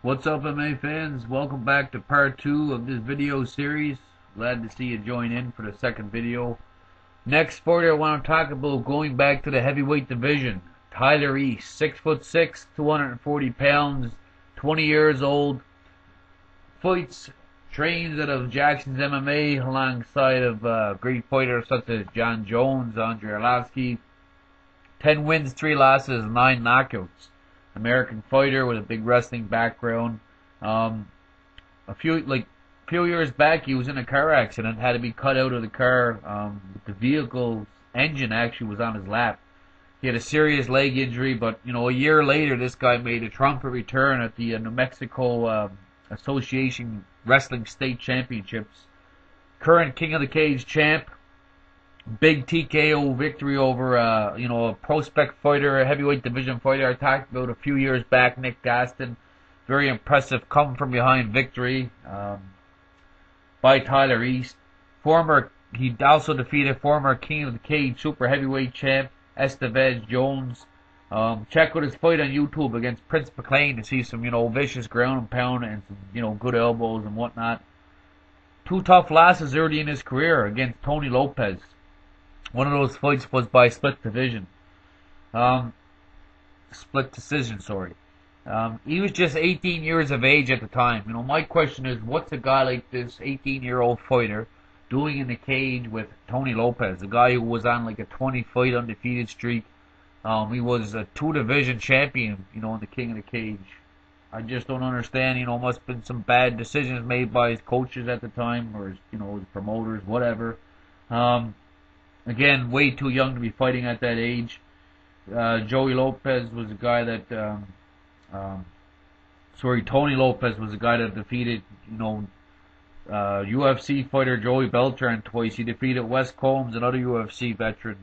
What's up, MMA fans? Welcome back to part 2 of this video series. Glad to see you join in for the second video. Next fighter I want to talk about, going back to the heavyweight division. Tyler East, 6'6", 240 pounds, 20 years old. Fights, trains out of Jackson's MMA alongside of great fighters such as John Jones, Andre Arlovsky. 10 wins, 3 losses, 9 knockouts. American fighter with a big wrestling background. A few years back, he was in a car accident, had to be cut out of the car. The vehicle's engine actually was on his lap. He had a serious leg injury, but a year later, this guy made a triumphant return at the New Mexico Association Wrestling State Championships. Current King of the Cage champ. Big TKO victory over a prospect fighter, a heavyweight division fighter I talked about a few years back, Nick Gaston. Very impressive come from behind victory by Tyler East. He also defeated former King of the Cage super heavyweight champ Estevez Jones. Check out his fight on YouTube against Prince McLean to see some vicious ground and pound and some good elbows and whatnot. 2 tough losses early in his career against Tony Lopez. One of those fights was by split decision. Sorry. He was just 18 years of age at the time. My question is, what's a guy like this 18-year-old fighter doing in the cage with Tony Lopez, a guy who was on like a 20-fight undefeated streak? He was a 2-division champion, in the King of the Cage. I just don't understand. Must have been some bad decisions made by his coaches at the time, or his promoters, whatever. Again, way too young to be fighting at that age. Tony Lopez was a guy that defeated, UFC fighter Joey Beltran twice. He defeated Wes Combs, another UFC veteran.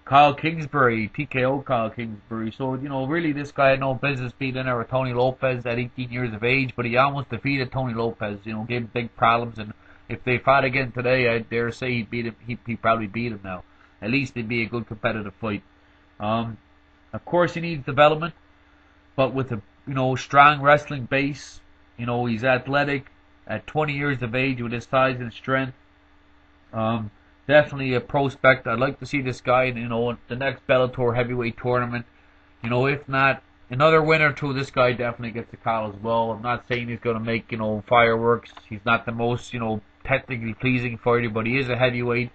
Kyle Kingsbury, TKO Kyle Kingsbury. So, really this guy had no business beating out with Tony Lopez at 18 years of age, but he almost defeated Tony Lopez, gave him big problems. And if they fought again today, I dare say he'd beat him. He'd probably beat him now. At least it'd be a good competitive fight. Of course, he needs development, but with a strong wrestling base, he's athletic at 20 years of age with his size and strength. Definitely a prospect. I'd like to see this guy in the next Bellator heavyweight tournament. If not another win or two, this guy definitely gets a call as well. I'm not saying he's going to make fireworks. He's not the most technically pleasing fighter, but he is a heavyweight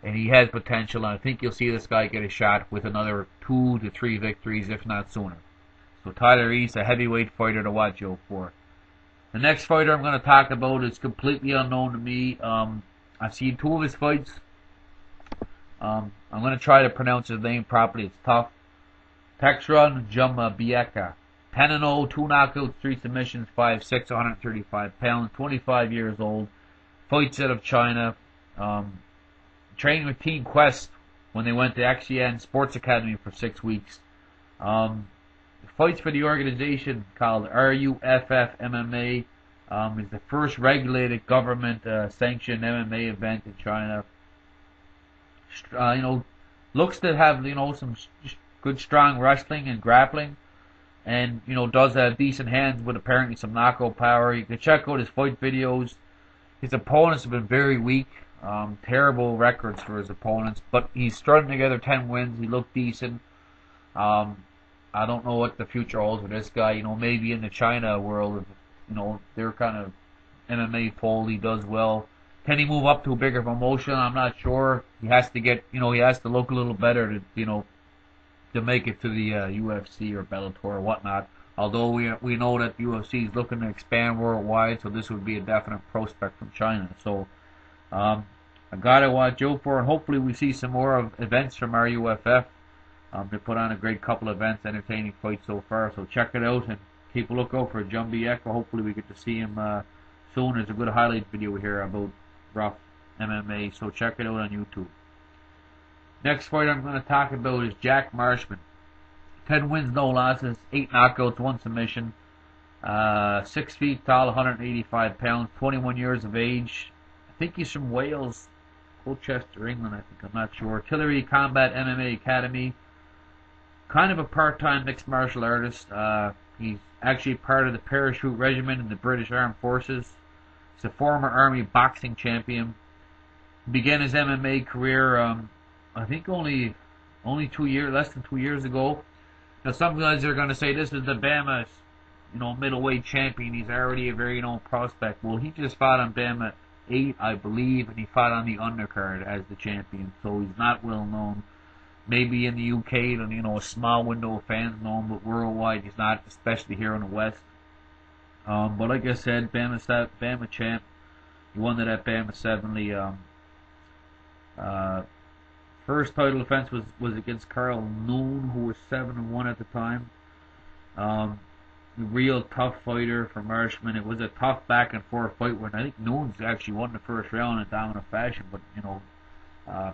and he has potential, and I think you'll see this guy get a shot with another 2 to 3 victories, if not sooner. So Tyler East, a heavyweight fighter to watch out for. The next fighter I'm going to talk about is completely unknown to me. I've seen 2 of his fights. I'm going to try to pronounce his name properly. It's tough. Pedro Nobre. 10-0, 2 knockouts, 3 submissions, 5'6", 135 pounds, 25 years old. Fights out of China. Trained with Team Quest when they went to XCN Sports Academy for 6 weeks. Fights for the organization called RUFF MMA. Is the first regulated government sanctioned MMA event in China. Looks to have some good strong wrestling and grappling, and does have decent hands with apparently some knockout power. You can check out his fight videos. His opponents have been very weak. Terrible records for his opponents, but he's strung together 10 wins. He looked decent. I don't know what the future holds with this guy. Maybe in the China world, they're kind of MMA fold. He does well. Can he move up to a bigger promotion? I'm not sure. He has to get, he has to look a little better to, to make it to the UFC or Bellator or whatnot. Although we know that UFC is looking to expand worldwide, so this would be a definite prospect from China. So, a guy to watch out for, and hopefully we see some more of events from RUFF. They put on a great couple of events, entertaining fights so far. So check it out and keep a lookout for Zhang Lipeng. Hopefully we get to see him soon. There's a good highlight video here about rough MMA, so check it out on YouTube. Next fight I'm going to talk about is Jack Marshman. 10 wins, no losses, 8 knockouts, 1 submission. 6 feet tall, 185 pounds, 21 years of age. I think he's from Wales, Colchester, England, I'm not sure. Artillery Combat MMA Academy. Kind of a part-time mixed martial artist. He's actually part of the parachute regiment in the British Armed Forces. He's a former Army boxing champion. He began his MMA career, I think less than 2 years ago. Now some guys are going to say this is the Bama, middleweight champion. He's already a very known prospect. Well, he just fought on Bama 8, I believe, and he fought on the undercard as the champion. So he's not well known. Maybe in the UK, a small window of fans know him, but worldwide he's not, especially here in the West. But like I said, Bama champ. He won it at Bama 7. First title defense was against Carl Noon, who was 7-1 at the time. Real tough fighter for Marshman. It was a tough back and forth fight when I think Noon's actually won the first round in dominant fashion, but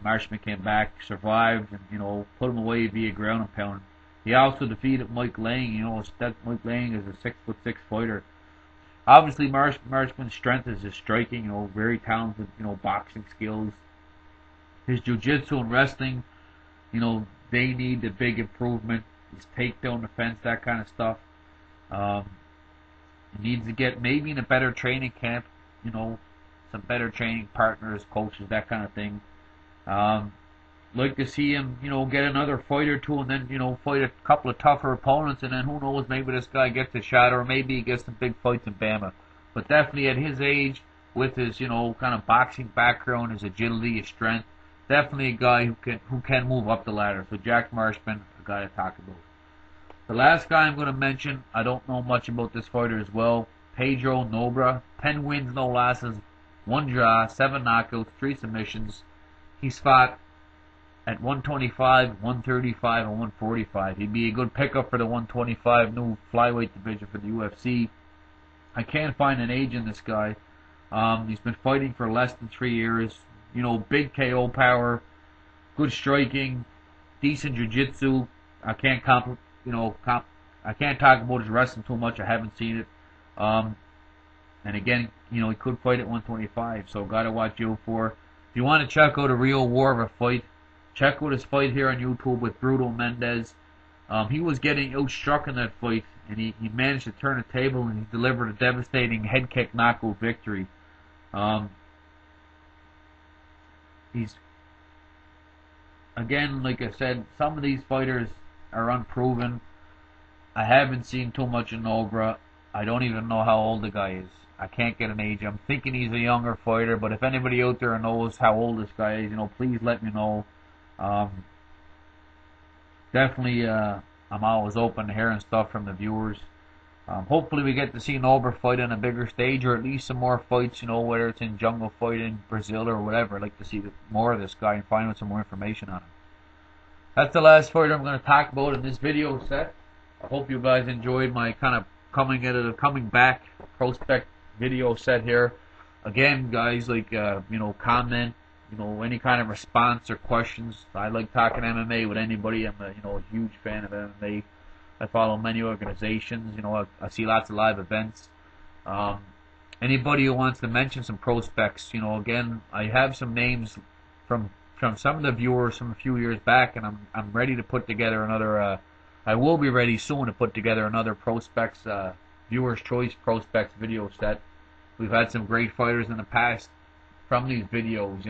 Marshman came back, survived, and put him away via ground and pound. He also defeated Mike Lang. Mike Lang is a 6'6" fighter. Obviously, Marshman's strength is his striking. Very talented. Boxing skills. His jiu-jitsu and wrestling, they need a big improvement. His takedown defense, that kind of stuff. He needs to get maybe in a better training camp. Some better training partners, coaches, that kind of thing. Like to see him, get another fight or two, and then, fight a couple of tougher opponents, and then who knows, maybe this guy gets a shot, or maybe he gets some big fights in Bama. But definitely at his age, with his, kind of boxing background, his agility, his strength, definitely a guy who can move up the ladder. So Jack Marshman, a guy to talk about. The last guy I'm going to mention, I don't know much about this fighter as well. Pedro Nobre, 10 wins, no losses, 1 draw, 7 knockouts, 3 submissions. He's fought at 125, 135, and 145. He'd be a good pickup for the 125 new flyweight division for the UFC. I can't find an age in this guy. He's been fighting for less than 3 years. Big KO power, good striking, decent jiu-jitsu. I can't talk about his wrestling too much. I haven't seen it. And again, he could fight at 125, so gotta watch out for. If you want to check out a real war of a fight, check out his fight here on YouTube with Bruto Mendez. He was getting outstruck in that fight, and he managed to turn the table, and he delivered a devastating head kick knockout victory. He's, again, like I said, some of these fighters are unproven. I haven't seen too much of Nobre. I don't even know how old the guy is. I can't get an age. I'm thinking he's a younger fighter, but if anybody out there knows how old this guy is, please let me know. Definitely, I'm always open to hearing stuff from the viewers. Hopefully we get to see Nobre fight on a bigger stage, or at least some more fights, whether it's in Jungle Fight in Brazil or whatever. I'd like to see more of this guy and find out some more information on him. That's the last fighter I'm going to talk about in this video set. I hope you guys enjoyed my kind of coming back prospect video set here. Again, guys, comment, any kind of response or questions. I like talking MMA with anybody. I'm a huge fan of MMA. I follow many organizations. I see lots of live events. Anybody who wants to mention some prospects, again, I have some names from some of the viewers from a few years back, and I'm ready to put together another. I will be ready soon to put together another prospects, viewers' choice prospects video set. We've had some great fighters in the past from these videos.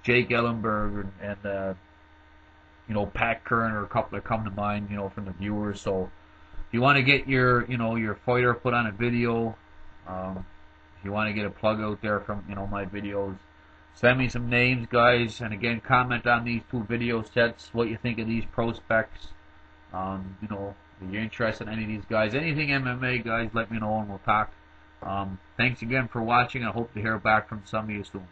Jake Ellenberg and Pat Curran are a couple that come to mind, from the viewers. So if you want to get your fighter put on a video, if you want to get a plug out there from, my videos, send me some names, guys. And again, comment on these 2 video sets, what you think of these prospects. If you're interested in any of these guys, anything MMA, guys, let me know and we'll talk. Thanks again for watching. I hope to hear back from some of you soon.